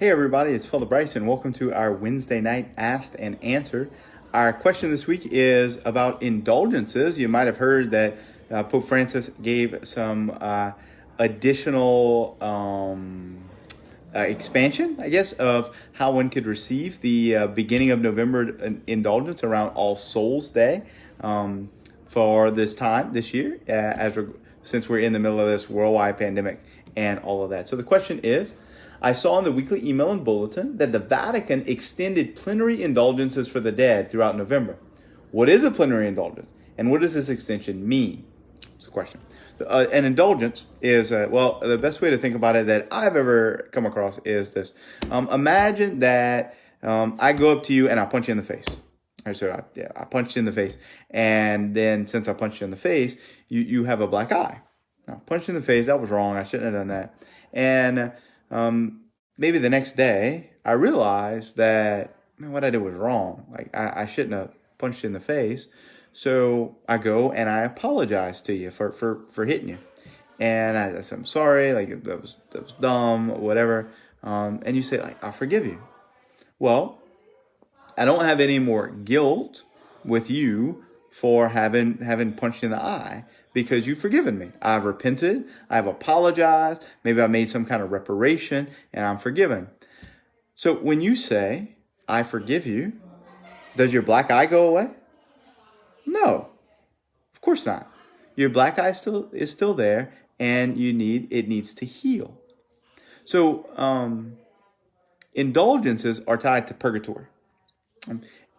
Hey everybody, it's Father Bryson. Welcome to our Wednesday night Asked and Answered. Our question this week is about indulgences. You might have heard that Pope Francis gave some additional expansion, I guess, of how one could receive the beginning of November indulgence around All Souls Day for this time this year, since we're in the middle of this worldwide pandemic and all of that. So the question is, I saw in the weekly email and bulletin that the Vatican extended plenary indulgences for the dead throughout November. What is a plenary indulgence, and what does this extension mean? It's a question. An indulgence is, the best way to think about it that I've ever come across is this. Imagine that I go up to you and I punch you in the face. I punched you in the face. And then since I punched you in the face, you have a black eye. Now, punched you in the face, that was wrong. I shouldn't have done that. And maybe the next day, I realized that what I did was wrong. Like I shouldn't have punched you in the face. So I go and I apologize to you for hitting you. And I said, I'm sorry, like that was dumb, whatever. And you say, like, I forgive you. Well, I don't have any more guilt with you for having punched you in the eye, because you've forgiven me. I've repented, I've apologized, maybe I made some kind of reparation, and I'm forgiven. So when you say, I forgive you, does your black eye go away? No, of course not. Your black eye is still there, and it needs to heal. So indulgences are tied to purgatory.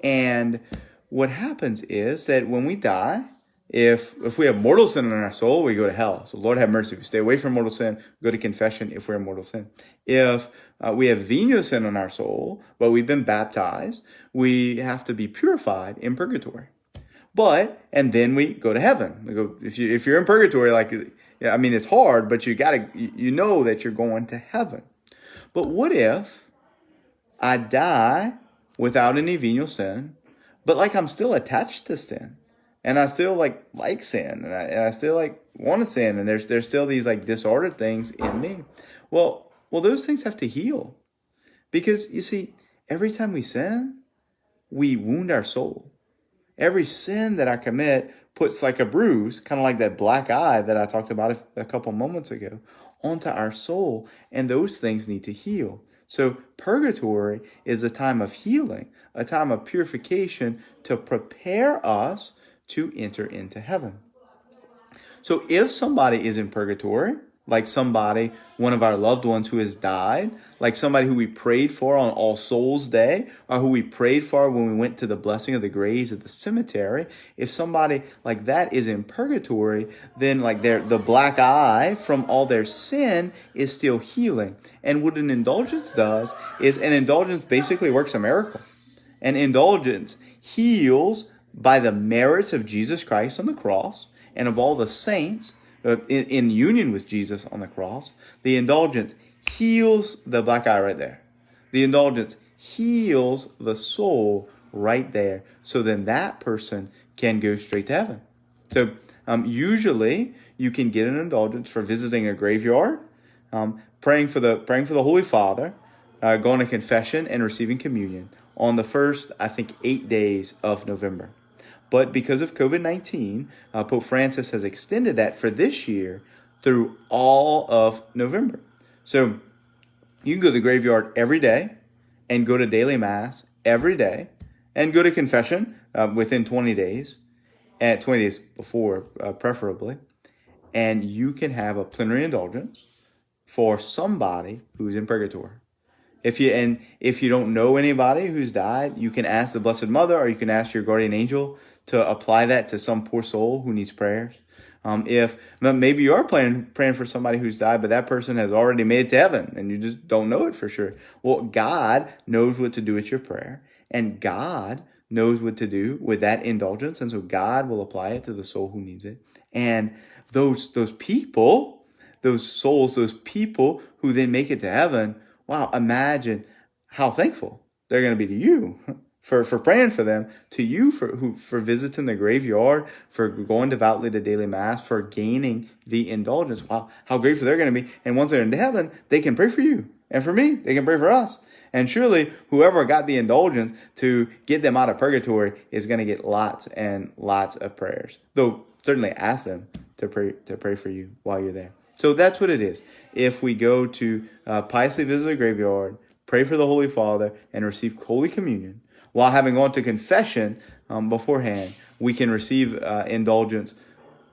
And what happens is that when we die, if we have mortal sin in our soul, we go to hell. So Lord have mercy. If we stay away from mortal sin, go to confession if we're in mortal sin. If we have venial sin in our soul, but we've been baptized, we have to be purified in purgatory. And then we go to heaven. We go, if you're in purgatory, it's hard, but you know that you're going to heaven. But what if I die without any venial sin, but I'm still attached to sin, and I still like sin, and I still want to sin, and there's still these disordered things in me. Well, those things have to heal, because you see, every time we sin, we wound our soul. Every sin that I commit puts like a bruise, kind of like that black eye that I talked about a couple moments ago, onto our soul, and those things need to heal. So purgatory is a time of healing, a time of purification to prepare us to enter into heaven. So if somebody is in purgatory, like one of our loved ones who has died, like somebody who we prayed for on All Souls Day, or who we prayed for when we went to the blessing of the graves at the cemetery, if somebody like that is in purgatory, then the black eye from all their sin is still healing. And what an indulgence does is an indulgence basically works a miracle. An indulgence heals by the merits of Jesus Christ on the cross and of all the saints in union with Jesus on the cross. The indulgence heals the black eye right there. The indulgence heals the soul right there. So then that person can go straight to heaven. So usually you can get an indulgence for visiting a graveyard, praying for the Holy Father, going to confession, and receiving communion on the first, 8 days of November. But because of COVID-19, Pope Francis has extended that for this year through all of November. So you can go to the graveyard every day and go to daily mass every day and go to confession within 20 days, 20 days before preferably, and you can have a plenary indulgence for somebody who's in purgatory. If you don't know anybody who's died, you can ask the Blessed Mother, or you can ask your guardian angel to apply that to some poor soul who needs prayers. If maybe you are praying for somebody who's died, but that person has already made it to heaven and you just don't know it for sure. Well, God knows what to do with your prayer, and God knows what to do with that indulgence, and so God will apply it to the soul who needs it. And those people, those souls, those people who then make it to heaven, wow, imagine how thankful they're going to be to you for praying for them, to you for visiting the graveyard, for going devoutly to daily mass, for gaining the indulgence. Wow, how grateful they're going to be. And once they're in heaven, they can pray for you And for me, they can pray for us. And surely whoever got the indulgence to get them out of purgatory is going to get lots and lots of prayers. Though certainly ask them to pray for you while you're there. So that's what it is. If we go to piously visit a graveyard, pray for the Holy Father, and receive Holy Communion, while having gone to confession beforehand, we can receive indulgence,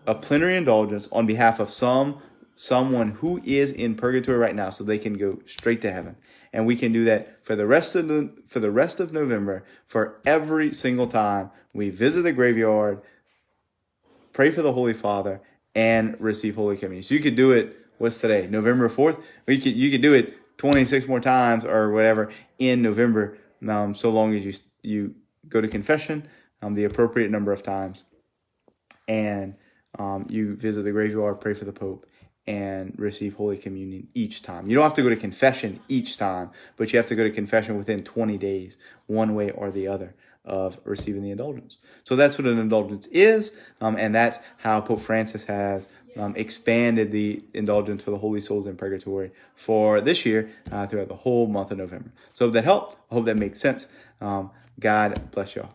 a plenary indulgence on behalf of someone who is in purgatory right now, so they can go straight to heaven. And we can do that for the rest of November, for every single time we visit the graveyard, pray for the Holy Father, and receive Holy Communion. So you could do it, what's today, November 4th? Or you could do it 26 more times or whatever in November, so long as you go to confession the appropriate number of times, and you visit the graveyard, pray for the Pope, and receive Holy Communion each time. You don't have to go to confession each time, but you have to go to confession within 20 days, one way or the other, of receiving the indulgence. So that's what an indulgence is, and that's how Pope Francis has expanded the indulgence for the holy souls in purgatory for this year throughout the whole month of November. So if that helped, I hope that makes sense. God bless y'all.